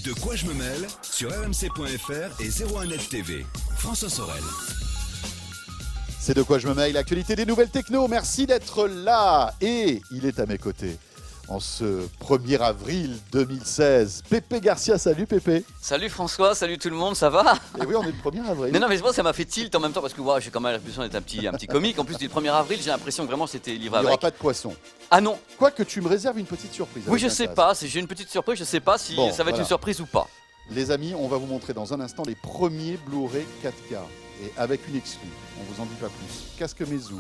De quoi je me mêle sur rmc.fr et 01net TV. François Sorel. C'est De quoi je me mêle, l'actualité des nouvelles techno. Merci d'être là. Et il est à mes côtés en ce 1er avril 2016. Pépé Garcia, salut Pépé. Salut François, salut tout le monde, ça va? Et oui, on est le 1er avril. Non, mais je pense que ça m'a fait tilt en même temps parce que j'ai quand même l'impression d'être un petit comique. En plus, du 1er avril, j'ai l'impression que vraiment c'était livré Il n'y avec. aura pas de poisson. Ah non, Quoique tu me réserves une petite surprise. oui, avec je un sais casque. pas, j'ai une petite surprise, je sais pas si Bon, ça va être voilà. une surprise ou pas. Les amis, on va vous montrer dans un instant les premiers Blu-ray 4K. Et avec une exclue, on vous en dit pas plus. Casque Meizu,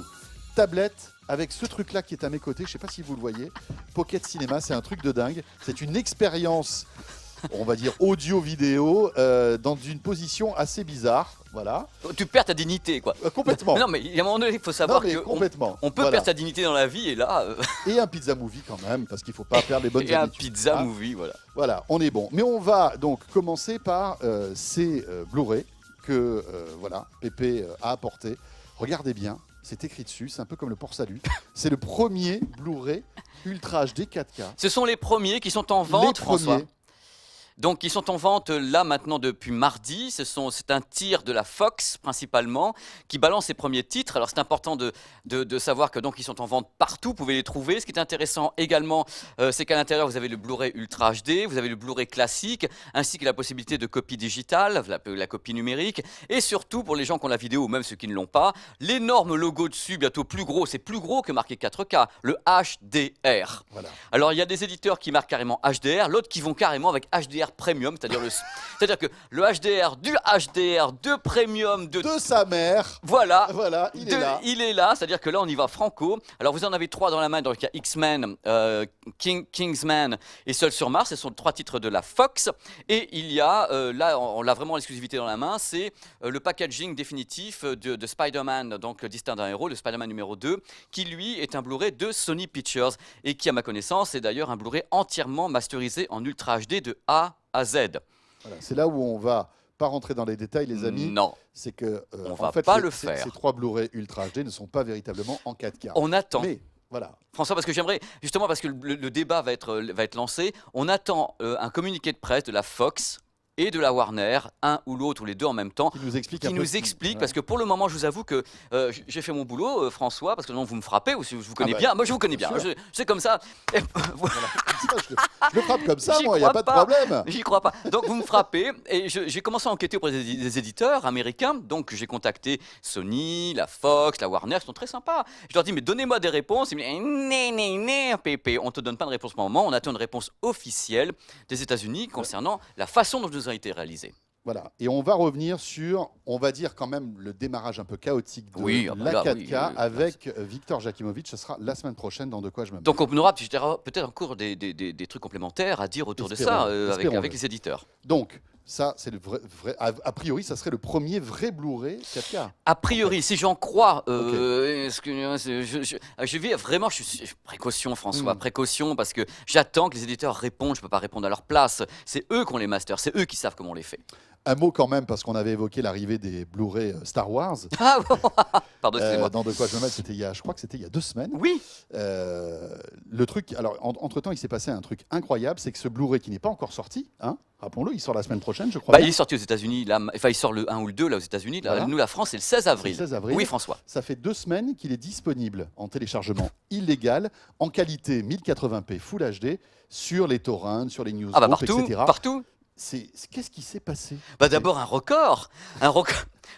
tablette avec ce truc-là qui est à mes côtés, je sais pas si vous le voyez. Pocket Cinéma, c'est un truc de dingue. C'est une expérience, on va dire audio-vidéo, dans une position assez bizarre. Voilà. Tu perds ta dignité, quoi. Complètement. Non, mais il y a un moment donné, il faut savoir Non, mais que complètement. on peut Voilà. perdre sa dignité dans la vie et là, Et un pizza movie quand même, parce qu'il faut pas perdre les bonnes et un habitudes. pizza Hein. movie, voilà. Voilà, on est bon. Mais on va donc commencer par ces Blu-ray que voilà, Pépé a apporté. Regardez bien, c'est écrit dessus, c'est un peu comme le port salut. C'est le premier Blu-ray Ultra HD 4K. Ce sont les premiers qui sont en vente, Les François. premiers. Donc, ils sont en vente là maintenant depuis mardi. C'est un tir de la Fox principalement qui balance ses premiers titres. Alors, c'est important de savoir que donc ils sont en vente partout. Vous pouvez les trouver. Ce qui est intéressant également, c'est qu'à l'intérieur vous avez le Blu-ray Ultra HD, vous avez le Blu-ray classique, ainsi que la possibilité de copie digitale, la copie numérique, et surtout pour les gens qui ont la vidéo ou même ceux qui ne l'ont pas, l'énorme logo dessus, bientôt plus gros. C'est plus gros que marqué 4K, le HDR. Voilà. Alors, il y a des éditeurs qui marquent carrément HDR, l'autre qui vont carrément avec HDR Premium, c'est-à-dire que le HDR du HDR de Premium de Sa mère. voilà. Voilà, il est là. Il est là, c'est-à-dire que là on y va franco. Alors vous en avez 3 dans la main, donc il y a X-Men, Kingsman et Seul sur Mars, ce sont 3 titres de la Fox. Et il y a, là on a vraiment l'exclusivité dans la main, c'est le packaging définitif de Spider-Man, donc Distinct d'un héros, le Spider-Man numéro 2, qui lui est un Blu-ray de Sony Pictures et qui à ma connaissance est d'ailleurs un Blu-ray entièrement masterisé en Ultra HD de A à Z. Voilà, c'est là où on va pas rentrer dans les détails, les amis. Non, C'est que On en va fait, pas ces- le ces- faire. Ces 3 Blu-ray Ultra HD ne sont pas véritablement en 4K. on attend. Mais voilà. François, parce que j'aimerais, justement parce que le débat va être lancé, on attend un communiqué de presse de la Fox et de la Warner, un ou l'autre ou les deux en même temps, Qui nous explique qui un peu nous ce qui- explique, ouais. parce que pour le moment, je vous avoue que j'ai fait mon boulot, François, parce que non, vous me frappez, ou si je vous connais bah, bien, moi je vous connais bien bien, sûr. c'est comme ça, et, Voilà. Je le frappe comme ça, J'y moi, il n'y a pas crois de problème. j'y crois pas. Donc vous me frappez, et j'ai commencé à enquêter auprès des éditeurs américains, donc j'ai contacté Sony, la Fox, la Warner, ils sont très sympas. Je leur dis, mais donnez-moi des réponses, ils me disent, né, Pépé, on te donne pas de réponse pour le moment, on attend une réponse officielle des États-Unis concernant la façon dont nous a été réalisé. Voilà. Et on va revenir sur, on va dire quand même, le démarrage un peu chaotique de Oui, ah bah la là, 4K oui, avec Victor Jakimovic. Ce sera la semaine prochaine dans De quoi je me mêle. Donc on aura peut-être encore des trucs complémentaires à dire autour de ça Espérons-le. avec les éditeurs. Donc, ça, c'est le vrai a priori, ça serait le premier vrai Blu-ray 4K. A priori, si j'en crois, Ok. je vais vraiment, je suis précaution François, Mm. précaution parce que j'attends que les éditeurs répondent, je peux pas répondre à leur place. C'est eux qui ont les masters, c'est eux qui savent comment on les fait. Un mot quand même, parce qu'on avait évoqué l'arrivée des Blu-ray Star Wars. Ah, pardon, excusez-moi. Dans De quoi je me mêle, c'était je crois que c'était il y a 2 semaines. Oui, Le truc, alors entre-temps, il s'est passé un truc incroyable, c'est que ce Blu-ray qui n'est pas encore sorti, hein, rappelons-le, il sort la semaine prochaine, je crois. bah, bien. il est sorti aux États-Unis, là, enfin il sort le 1 ou le 2 là aux États-Unis. Là, Voilà. nous, la France, c'est le 16 avril. C'est le 16 avril. Oui, François. Ça fait 2 semaines qu'il est disponible en téléchargement illégal, en qualité 1080p Full HD, sur les torrents, sur les news Ah bah group, partout, etc. partout. Qu'est-ce qui s'est passé? Bah d'abord un record.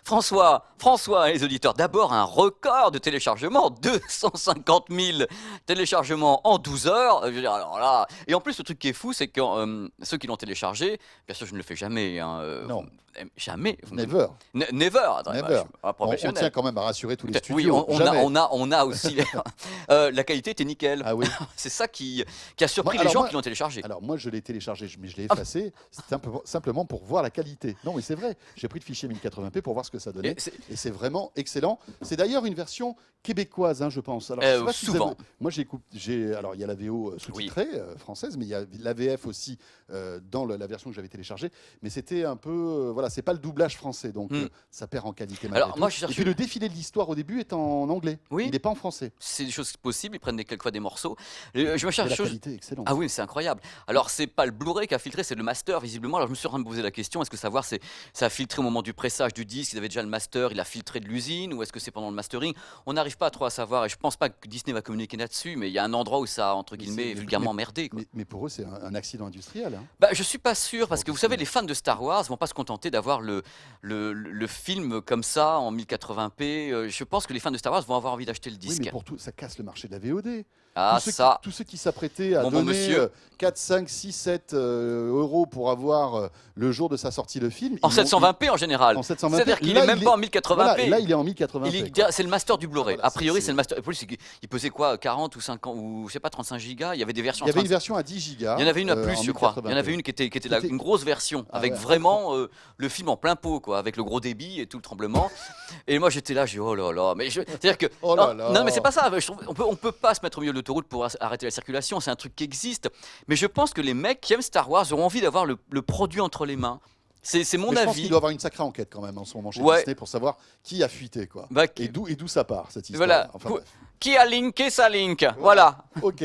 François et les auditeurs, d'abord un record de téléchargement, 250 000 téléchargements en 12 heures. Je veux dire, alors là, et en plus le truc qui est fou, c'est que ceux qui l'ont téléchargé, bien sûr je ne le fais jamais, hein, Non. jamais. Never. Never. Attendez, Never. je suis pas On professionnel. tient quand même à rassurer tous les Oui, studios. Jamais. on a aussi la qualité était nickel. Ah oui. C'est ça qui a surpris Moi, les alors gens moi- qui l'ont téléchargé. Alors moi je l'ai téléchargé, mais je l'ai effacé simplement pour voir la qualité. Non mais c'est vrai, j'ai pris le fichier 1080p pour voir voir ce que ça donnait. Et c'est- Et c'est vraiment excellent. C'est d'ailleurs une version québécoise, hein, je pense. Alors, je sais pas si vous souvent. avez- Moi, alors, il y a la VO sous-titrée française, mais il y a la VF aussi dans la version que j'avais téléchargée. Mais c'était un peu, voilà, c'est pas le doublage français, donc ça perd en qualité. Alors, Malgré moi, tout. je cherche Et puis le défilé de l'histoire au début est en anglais. Oui. Il n'est pas en français. C'est des choses possibles, ils prennent quelquefois des morceaux. Je me Mais cherche la chose. qualité est excellente. Ah oui, c'est incroyable. Alors, c'est pas le Blu-ray qui a filtré, c'est le master, visiblement. Alors, je me suis en train de me poser la question, est-ce que savoir, ça a filtré au moment du pressage du disque, ils avaient déjà le master, il a filtré de l'usine, ou est-ce que c'est pendant le mastering? On n'arrive pas trop à savoir, et je pense pas que Disney va communiquer là-dessus, mais il y a un endroit où ça a, entre Mais guillemets, c'est- vulgairement merdé, quoi. Mais pour eux, c'est un accident industriel. Hein. Bah, je suis pas sûr, parce Pour que vous Disney. savez, les fans de Star Wars vont pas se contenter d'avoir le film comme ça, en 1080p. Je pense que les fans de Star Wars vont avoir envie d'acheter le Oui, disque. mais pour tout, ça casse le marché de la VOD. Ah, ça, Tous ceux qui s'apprêtaient à Mon bon donner monsieur. 4, 5, 6, 7 euros pour avoir le jour de sa sortie le film. en ils l'ont- 720p en général. En 720p. C'est-à-dire qu'il Là, est même il pas en Voilà, 1080p. et là, il est en 1080p. quoi. C'est le master du Blu-ray. Voilà, A priori, c'est- c'est le master. Et plus, il pesait quoi, 40 ou 50 ou je sais pas, 35 gigas. Il y avait des versions. Il y à avait 30. une version à 10 gigas. Il y en avait une à en plus, je crois. Il y en avait 1080p. une qui était Qui était- une grosse version, Ah avec ouais, vraiment le film en plein pot, quoi, avec le gros débit et tout le tremblement. Et moi, j'étais là, j'ai dit, oh là là. C'est-à-dire que. Oh là là. Non, mais c'est pas ça. On peut pas se mettre au milieu de l'autoroute pour arrêter la circulation. C'est un truc qui existe. Mais je pense que les mecs qui aiment Star Wars auront envie d'avoir le produit entre les mains. C'est mon Mais je pense avis. qu'il doit y avoir une sacrée enquête quand même en ce moment chez Ouais. Disney pour savoir qui a fuité. Quoi. Bah, Et d'où ça part, cette histoire. voilà. Enfin, bref. Qui a linké sa link? Voilà. Ok.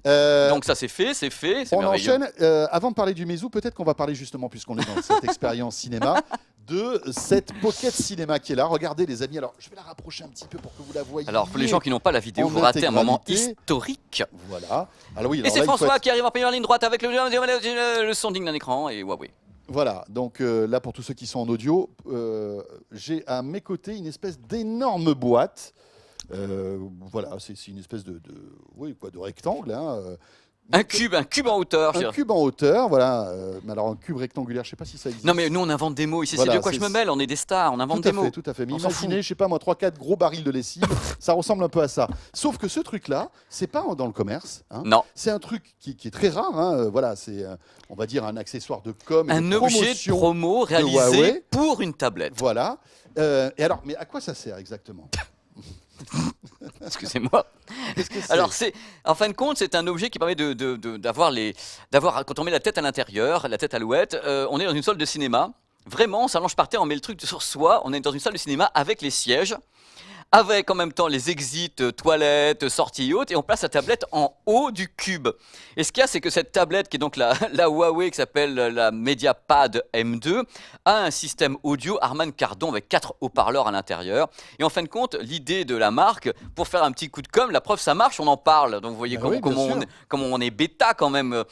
Donc ça c'est fait, c'est On merveilleux. enchaîne. Avant de parler du Meizu, peut-être qu'on va parler justement, puisqu'on est dans cette expérience cinéma, de cette Pocket Cinéma qui est là. Regardez les amis, alors je vais la rapprocher un petit peu pour que vous la voyez. Alors pour les gens qui n'ont pas la vidéo, en vous ratez un moment intégralité. historique. Voilà. Alors oui, Et alors c'est là, il faut François être- qui arrive en première ligne droite avec le sonding d'un écran et Huawei. Voilà, donc là pour tous ceux qui sont en audio, j'ai à mes côtés une espèce d'énorme boîte. Voilà, c'est une espèce oui, quoi, de rectangle. Hein, Un cube en hauteur. je un dirais. cube en hauteur, voilà. Mais alors un cube rectangulaire, je sais pas si ça existe. Non mais nous on invente des mots ici, Voilà, c'est de quoi je c'est- me mêle, on est des stars, on invente Tout à des mots. fait, tout à fait. Mais On s'en imaginez, je sais pas moi, 3-4 gros barils de lessive, ça ressemble un peu à ça. Sauf que ce truc-là, c'est pas dans le commerce. Hein. Non, C'est un truc qui est très rare. Hein. Voilà, c'est, on va dire, un accessoire de com, et un de objet de promotion. promo réalisé Huawei. pour une tablette. Voilà. Et alors, mais à quoi ça sert exactement? Excusez-moi. Qu'est-ce que c'est? Alors c'est, en fin de compte, c'est un objet qui permet d'avoir quand on met la tête à l'intérieur, la tête alouette, on est dans une salle de cinéma. Vraiment, on s'allonge par terre, on met le truc sur soi, on est dans une salle de cinéma avec les sièges, avec en même temps les exits, toilettes, sorties et autres, et on place la tablette en haut du cube. Et ce qu'il y a, c'est que cette tablette, qui est donc la Huawei, qui s'appelle la MediaPad M2, a un système audio Harman Kardon avec 4 haut-parleurs à l'intérieur. Et en fin de compte, l'idée de la marque, pour faire un petit coup de com', la preuve ça marche, on en parle. Donc vous voyez Bah oui, bien sûr. comment on est bêta quand même.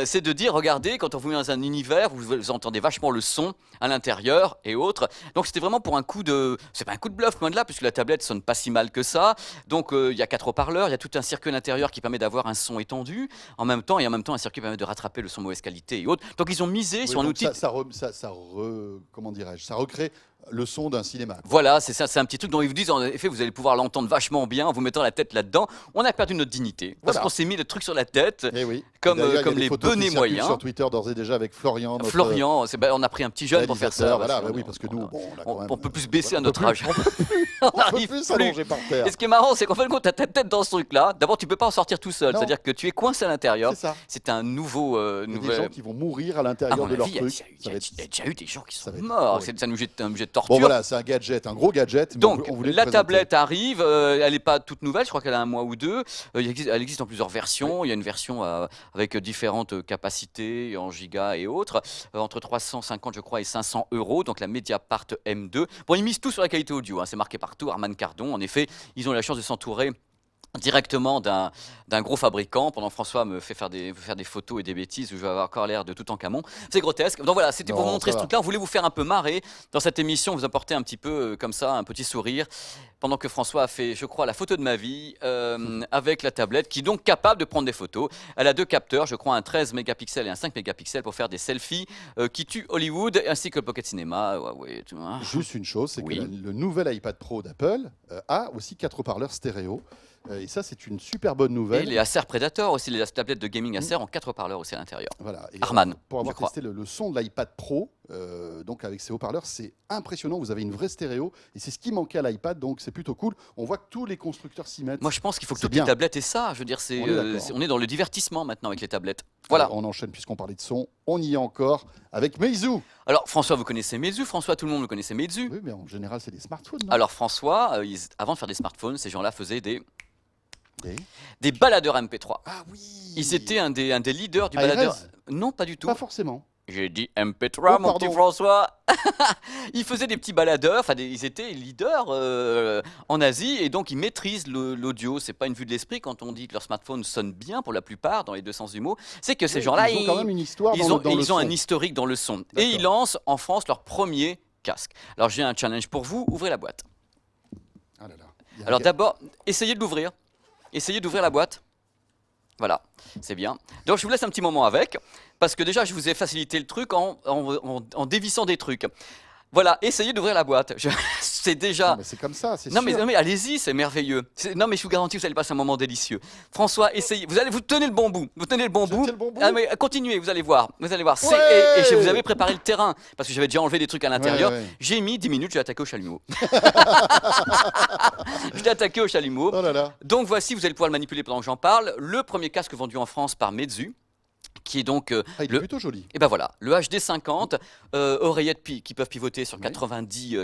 C'est de dire, regardez, quand on vous met dans un univers, vous entendez vachement le son à l'intérieur et autres. Donc c'était vraiment pour un coup de... C'est pas un coup de bluff, loin de là, puisque la tablette sonne pas si mal que ça. Donc il y a 4 haut-parleurs, il y a tout un circuit à l'intérieur qui permet d'avoir un son étendu en même temps, et en même temps un circuit qui permet de rattraper le son mauvaise qualité et autres. Donc ils ont misé Oui, sur un donc outil... comment dirais-je, ça recrée le son d'un cinéma. Voilà, c'est ça, c'est un petit truc dont ils vous disent, en effet, vous allez pouvoir l'entendre vachement bien en vous mettant la tête là-dedans. On a perdu notre dignité, parce Voilà. qu'on s'est mis le truc sur la tête, Eh oui. comme, D'ailleurs, il y a comme des les photos qui bonnets circulent moyens. sur Twitter d'ores et déjà avec Florian. notre Florian, on a pris un petit jeune pour faire ça. réalisateur. Voilà, bah oui, parce que nous, bon, on a quand même, on peut plus se baisser à on notre peut âge. plus- On On peut n'arrive plus plus. s'allonger par terre. Et ce qui est marrant, c'est qu'en fin de compte, tu as ta tête dans ce truc-là. D'abord, tu peux pas en sortir tout seul. Non. C'est-à-dire que tu es coincé à l'intérieur. C'est ça. C'est un nouveau. Il y a des nouvel... gens qui vont mourir à À l'intérieur mon de leur avis, il y a- truc. il Ça y va a être- déjà eu des gens qui ça sont va être morts. horrible. C'est un objet de torture. Bon voilà, c'est un gadget, un gros gadget. mais Donc, on voulait le la présenter. tablette arrive, elle n'est pas toute nouvelle, je crois qu'elle a un mois ou deux. Elle existe en plusieurs versions. Il y a une version avec différentes capacités en gigas et autres, entre 350 je crois et 500 €. Donc la Mediapart M2. Bon, ils misent tout sur la qualité audio, hein, c'est marqué partout, Harman Kardon. En effet, ils ont eu la chance de s'entourer directement d'un gros fabricant. Pendant François me fait faire des photos et des bêtises où je vais avoir encore l'air de Toutankhamon. C'est grotesque. Donc voilà, c'était pour Non, vous montrer ça ce va. truc-là. On voulait vous faire un peu marrer dans cette émission, vous apporter un petit peu comme ça, un petit sourire, pendant que François a fait, je crois, la photo de ma vie avec la tablette, qui est donc capable de prendre des photos. Elle a 2 capteurs, je crois un 13 mégapixels et un 5 mégapixels pour faire des selfies qui tuent Hollywood, ainsi que le Pocket Cinéma. Ouais, tu vois. Juste une chose, c'est Oui. que le nouvel iPad Pro d'Apple a aussi 4 haut-parleurs stéréo. Et ça, c'est une super bonne Et nouvelle. les Acer Predator aussi, les tablettes de gaming Acer en 4 haut-parleurs aussi à l'intérieur. Voilà. Et Harman, pour avoir je crois. testé le son de l'iPad Pro, donc avec ses haut-parleurs, c'est impressionnant. Vous avez une vraie stéréo et c'est ce qui manquait à l'iPad, donc c'est plutôt cool. On voit que tous les constructeurs s'y mettent. Moi, je pense qu'il faut que C'est toutes bien. les tablettes aient ça. Je veux dire, On est d'accord. on est dans le divertissement maintenant avec les tablettes. Voilà. Alors, on enchaîne puisqu'on parlait de son. On y est encore avec Meizu. Alors, François, vous connaissez Meizu. François, tout le monde le connaissait Meizu. Oui, mais en général, c'est des smartphones. Non Alors, François, avant de faire des smartphones, ces gens-là faisaient Et des baladeurs MP3. Ah oui. Ils étaient un des leaders du ARS? baladeur. Non, pas du tout. Pas forcément. J'ai dit MP3, Oh, mon petit pardon. François. Ils faisaient des petits baladeurs, enfin, ils étaient leaders en Asie et donc ils maîtrisent l'audio. C'est pas une vue de l'esprit quand on dit que leur smartphone sonne bien pour la plupart, dans les deux sens du mot. C'est que ces Oui, gens-là, ils ont quand même une histoire ils dans ont, le, dans le ils ont un son. historique dans le son. Et D'accord. ils lancent en France leur premier casque. Alors j'ai un challenge pour vous, ouvrez la boîte. Ah là là. Il y a un Alors gars- d'abord, essayez de l'ouvrir. Essayez d'ouvrir la boîte. Voilà, c'est bien. Donc je vous laisse un petit moment avec, parce que déjà je vous ai facilité le truc en dévissant des trucs. Voilà, essayez d'ouvrir la boîte. C'est déjà... Non, mais c'est comme ça, c'est Non sûr. mais allez-y, c'est merveilleux. Non mais je vous garantis, vous allez passer un moment délicieux. François, essayez. Vous tenez le bon bout. Vous tenez le bon Je bout. tiens le bon bout. Ah, mais continuez, vous allez voir. Vous allez voir. Ouais. Et je vous avais préparé le terrain parce que j'avais déjà enlevé des trucs à l'intérieur. Ouais, ouais. J'ai mis 10 minutes, j'ai attaqué au chalumeau. Je l'ai attaqué au chalumeau. Oh là là. Donc voici, vous allez pouvoir le manipuler pendant que j'en parle. Le premier casque vendu en France par Meizu, qui est donc Ah, il est plutôt joli. et ben voilà, le HD50, oreillettes qui peuvent pivoter sur Oui.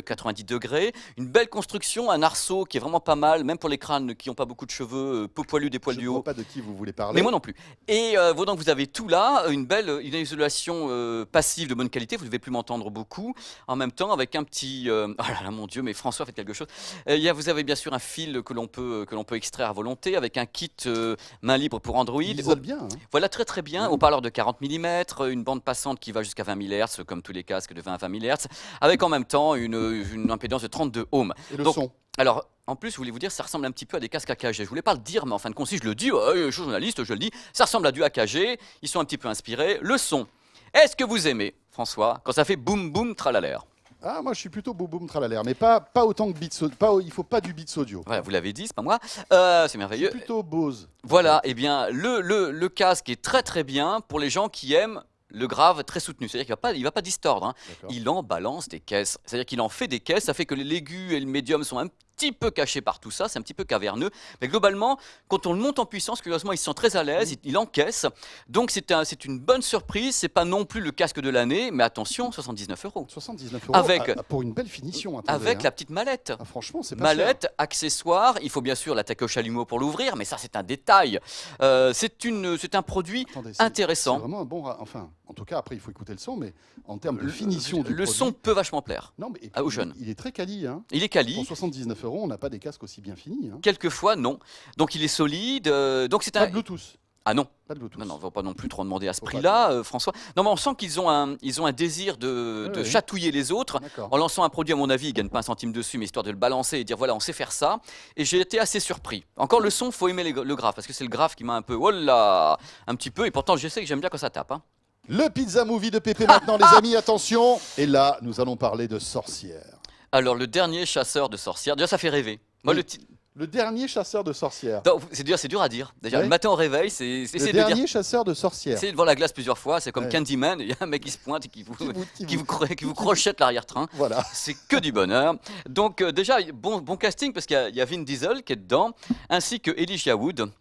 90 degrés, une belle construction, un arceau qui est vraiment pas mal, même pour les crânes qui n'ont pas beaucoup de cheveux, peu poilus, des poils Je du ne vois haut. pas de qui vous voulez parler. Mais moi non plus. Et donc vous avez tout là, une isolation passive de bonne qualité. Vous ne devez plus m'entendre beaucoup. En même temps, avec un petit, oh là là, mon Dieu, mais François, faites quelque chose. Vous avez bien sûr un fil que l'on peut extraire à volonté, avec un kit main libre pour Android. Il isole bien. Hein. Voilà, très très bien. Oui. Haut-parleur de 40 mm, une bande passante qui va jusqu'à 20 000 Hz, comme tous les casques de 20 à 20 000 Hz, avec en même temps une impédance de 32 ohms. Et le Donc, son. Alors, en plus, je voulais vous dire, ça ressemble un petit peu à des casques AKG. Je voulais pas le dire, mais en fin de compte, si je le dis, je suis journaliste, je le dis, ça ressemble à du AKG. Ils sont un petit peu inspirés. Le son. Est-ce que vous aimez, François, quand ça fait boum boum tralalaire? Ah, moi, je suis plutôt boum boum tralalaire, mais pas autant que Beats Audio. Il faut pas du Beats Audio. Voilà, vous l'avez dit, c'est pas moi. C'est C'est merveilleux. plutôt Bose. Voilà, et bien le casque est très très bien pour les gens qui aiment le grave très soutenu. C'est-à-dire qu'il va pas distordre. Hein. D'accord. Il en balance des caisses. C'est-à-dire qu'il en fait des caisses. Ça fait que l'aigu et le médium sont un petit peu cachés par tout ça. C'est un petit peu caverneux. Mais globalement, quand on le monte en puissance, curieusement, il se sent très à l'aise. Il encaisse. Donc c'est une bonne surprise. C'est pas non plus le casque de l'année. Mais attention, 79 €. 79 € Avec- pour une belle finition. Attendez, Avec hein. la petite mallette. Ah, franchement, c'est pas Mallette, accessoire, il faut bien sûr l'attaquer au chalumeau pour l'ouvrir, mais ça c'est un détail. C'est un produit cher. Attendez, intéressant. C'est vraiment un bon. Enfin, en tout cas, après, il faut écouter le son, mais en termes de finition du Le produit, son peut vachement plaire. Non, mais et aux puis, jeunes. il est très quali. Hein. Il est Pour quali, 79 €, on n'a pas des casques aussi bien finis. Hein. quelquefois non. Donc il est solide. Donc c'est Pas un. de Bluetooth. Ah non, Pas de Bluetooth. non, on va pas non plus trop demander à ce Faut pas prix-là, François. Non, mais on sent qu'ils ont un désir de Ouais, ouais. chatouiller les autres. D'accord. En lançant un produit, à mon avis, ils ne gagnent pas un centime dessus, mais histoire de le balancer et dire voilà, on sait faire ça. Et j'ai été assez surpris. Encore le son, faut aimer le graphe, parce que c'est le graphe qui m'a un peu, oh là, un petit peu. Et pourtant, je sais que j'aime bien quand ça tape. Hein. Le Pizza Movie de Pépé maintenant, les amis, attention. Et là, nous allons parler de sorcières. Alors, le dernier chasseur de sorcières, déjà, ça fait rêver. Moi, Oui. Le dernier chasseur de sorcières. Non, c'est dur à dire. Déjà, Ouais. le matin au réveil, c'est Le essayer de dire. dernier chasseur de sorcières. Essayez de voir la glace plusieurs fois, c'est comme Ouais. Candyman, il y a un mec qui se pointe et qui vous, Qui vous- qui vous crochette l'arrière-train. Voilà. C'est que du bonheur. Donc déjà, bon casting parce qu'il y a Vin Diesel qui est dedans, ainsi que Elijah Wood.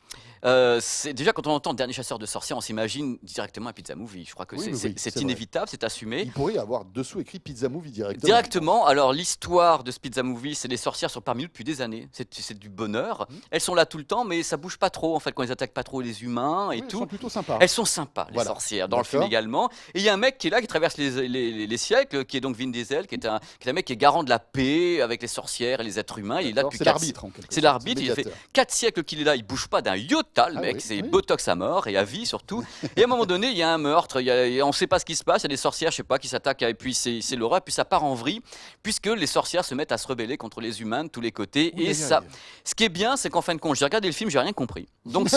Déjà, quand on entend Dernier chasseur de sorcières, on s'imagine directement un Pizza Movie. Je crois que Oui, c'est oui, c'est- oui, c'est c'est vrai. inévitable, c'est assumé. Il pourrait y avoir dessous écrit Pizza Movie directement. Directement, alors l'histoire de ce Pizza Movie, c'est les sorcières sont parmi nous depuis des années. C'est du bonheur. Elles sont là tout le temps, mais ça bouge pas trop en fait quand ils attaquent pas trop les humains et Oui, elles tout. sont plutôt sympas. Elles sont sympas, les Voilà. sorcières, dans le film D'accord. également. Et il y a un mec qui est là, qui traverse les siècles, qui est donc Vin Diesel, qui est un mec qui est garant de la paix avec les sorcières et les êtres humains. Il est là D'accord, depuis c'est 4 l'arbitre en quelque sorte. C'est l'arbitre, il a fait médiateur. 4 siècles qu'il est là, il bouge pas d'un iota. total, Ah mec. oui, C'est oui. botox à mort et à vie surtout. Et à un moment donné, il y a un meurtre. On ne sait pas ce qui se passe. Il y a des sorcières, je sais pas, qui s'attaquent. Et puis c'est l'horreur. Puis ça part en vrille, puisque les sorcières se mettent à se rebeller contre les humains de tous les côtés. Ouh, Et aïe, ça, aïe. ce qui est bien, c'est qu'en fin de compte, j'ai regardé le film, j'ai rien compris. Donc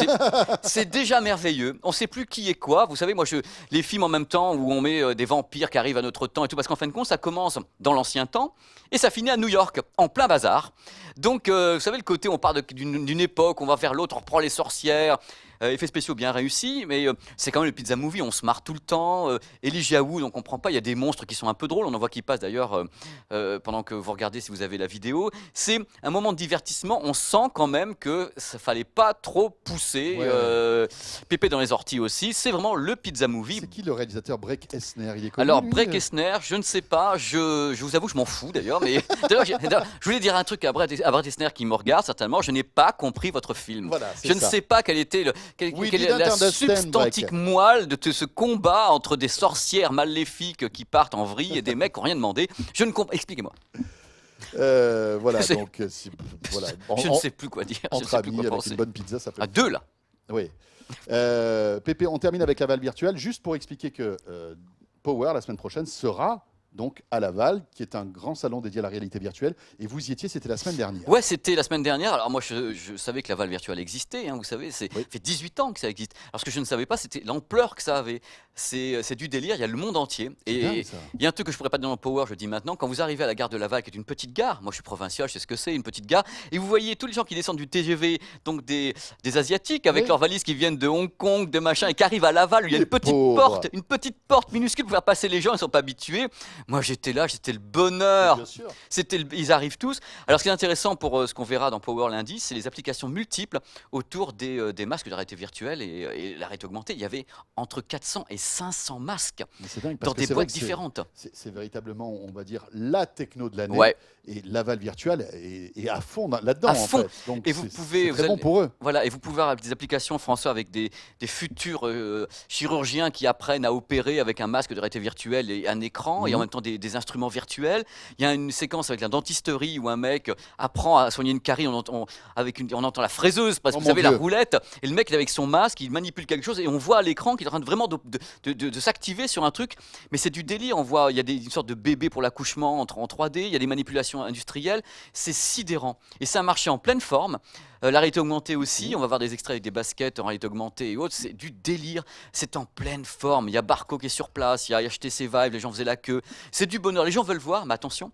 c'est déjà merveilleux. On sait plus qui est quoi. Vous savez, moi, les films en même temps où on met des vampires qui arrivent à notre temps et tout, parce qu'en fin de compte, ça commence dans l'ancien temps et ça finit à New York, en plein bazar. Donc, vous savez, le côté, on part d'une époque, on va vers l'autre, on reprend les sorcières. Effets spéciaux bien réussis, mais c'est quand même le pizza movie, on se marre tout le temps. Elijah Wood, on ne comprend pas, il y a des monstres qui sont un peu drôles, on en voit qui passent d'ailleurs pendant que vous regardez si vous avez la vidéo. C'est un moment de divertissement, on sent quand même que ça fallait pas trop pousser. Ouais. Pépé dans les orties aussi, c'est vraiment le pizza movie. C'est qui le réalisateur Breck Esner? Il est connu, Alors, lui Breck Esner, je ne sais pas, je vous avoue, je m'en fous d'ailleurs, mais d'ailleurs, je voulais dire un truc à Breck Esner qui me regarde certainement, je n'ai pas compris votre film. Voilà, c'est Je ne ça. sais pas quelle était quelle We est didn't la understand, substantique Breck. moelle de ce combat entre des sorcières maléfiques qui partent en vrille et des mecs qui n'ont rien demandé. Je ne comprends. Expliquez-moi. Voilà, C'est- donc voilà. Je ne sais plus quoi dire. Je ne Entre sais plus amis, quoi avec penser. une bonne pizza, ça fait. À deux là. Oui. Pépé, on termine avec Laval Virtuel, juste pour expliquer que Power, la semaine prochaine, sera donc à Laval, qui est un grand salon dédié à la réalité virtuelle. Et vous y étiez, c'était la semaine dernière. Ouais, c'était la semaine dernière. Alors moi, je savais que la Val Virtuelle existait, hein, vous savez, ça Oui. fait 18 ans que ça existe. Alors ce que je ne savais pas, c'était l'ampleur que ça avait. C'est du délire, il y a le monde entier. C'est Et dingue, ça. il y a un truc que je pourrais pas dire dans le Power, je le dis maintenant, quand vous arrivez à la gare de Laval, qui est une petite gare, moi je suis provincial, je sais ce que c'est, une petite gare, et vous voyez tous les gens qui descendent du TGV, donc des Asiatiques, avec Oui. leurs valises qui viennent de Hong Kong, de machin, et qui arrivent à Laval, où il y a Les pauvres. une petite porte minuscule pour faire passer les gens, ils ne sont pas habitués. Moi j'étais là, c'était le bonheur. Bien sûr. Ils arrivent tous. Alors, ce qui est intéressant pour ce qu'on verra dans Power lundi, c'est les applications multiples autour des masques de réalité virtuelle et la réalité augmentée. Il y avait entre 400 et 500 masques Mais c'est dingue parce dans que des c'est vrai boîtes que c'est- différentes. c'est véritablement, on va dire, la techno de l'année. Ouais. Et Laval Virtuel est à fond là-dedans. À en fond. fait. Donc, Et vous c'est- pouvez- c'est vous très bon allez- pour eux. Voilà, et vous pouvez avoir des applications, François, avec des futurs chirurgiens qui apprennent à opérer avec un masque de réalité virtuelle et un écran, et en Mhm. même temps des instruments virtuels. Il y a une séquence avec la dentisterie où un mec apprend à soigner une carie, on entend la fraiseuse, parce que Oh vous mon savez, la Dieu. roulette, et le mec il est avec son masque, il manipule quelque chose, et on voit à l'écran qu'il est en train de vraiment de s'activer sur un truc, mais c'est du délire, on voit, il y a une sorte de bébé pour l'accouchement en 3D, il y a des manipulations industrielles, c'est sidérant. Et ça a marché en pleine forme. La réalité augmentée aussi, on va voir des extraits avec des baskets en réalité augmentée et autres, c'est du délire, c'est en pleine forme. Il y a Barco qui est sur place, il y a HTC Vive, les gens faisaient la queue, c'est du bonheur, les gens veulent voir, mais attention,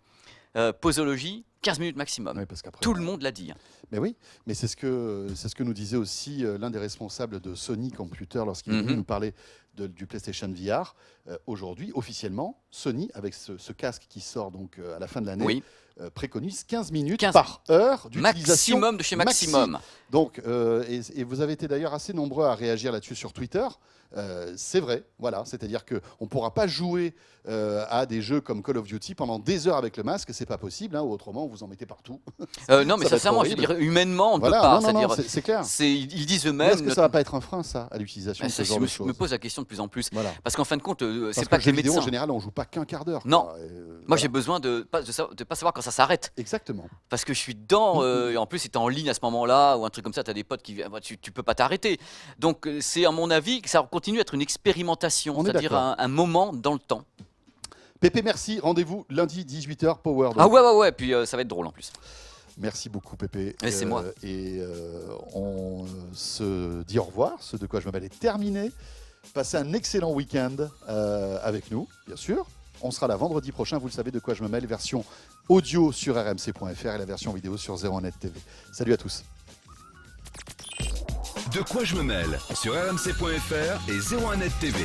posologie, 15 minutes maximum. Ouais, parce qu'après, Tout le monde l'a dit. Hein. Mais oui, mais c'est ce que nous disait aussi l'un des responsables de Sony Computer lorsqu'il est venu Mhm. nous parler du PlayStation VR. Aujourd'hui, officiellement, Sony, avec ce casque qui sort donc à la fin de l'année, Oui, préconise 15 minutes 15 par heure d'utilisation. maximum de chez maxi. maximum. Donc, et vous avez été d'ailleurs assez nombreux à réagir là-dessus sur Twitter. C'est vrai, voilà, c'est-à-dire qu'on ne pourra pas jouer à des jeux comme Call of Duty pendant des heures avec le masque, c'est pas possible, hein, ou autrement vous en mettez partout. Non, mais Ça va être sincèrement, je horrible. dirais, humainement, on ne Voilà, peut pas. non, non, non, C'est-à-dire, c'est clair. ils disent Mais eux-mêmes. est-ce que ça va pas être un frein, ça, à l'utilisation de ce genre je de me choses pose la question de plus en plus. Voilà. Parce qu'en fin de compte, Parce c'est que pas le que jeu les vidéo, en médecins. général, on joue pas qu'un quart d'heure. Non. quoi. Moi, Voilà. j'ai besoin de pas savoir quand ça s'arrête. Exactement. Parce que je suis dedans, et en plus, si tu es en ligne à ce moment-là, ou un truc comme ça, tu as des potes qui viennent, tu peux pas t'arrêter. Donc, c'est à mon avis que ça continue à être une expérimentation, On est c'est-à-dire d'accord. un moment dans le temps. Pépé, merci. Rendez-vous lundi 18h, Power. Ah donc. ouais, puis ça va être drôle en plus. Merci beaucoup, Pépé. Et c'est moi. Et on se dit au revoir. Ce de quoi je m'appelle est terminé. Passez un excellent week-end avec nous, bien sûr. On sera là vendredi prochain. Vous le savez de quoi je me mêle. Version audio sur rmc.fr et la version vidéo sur 01net TV. Salut à tous. De quoi je me mêle sur rmc.fr et 01net TV.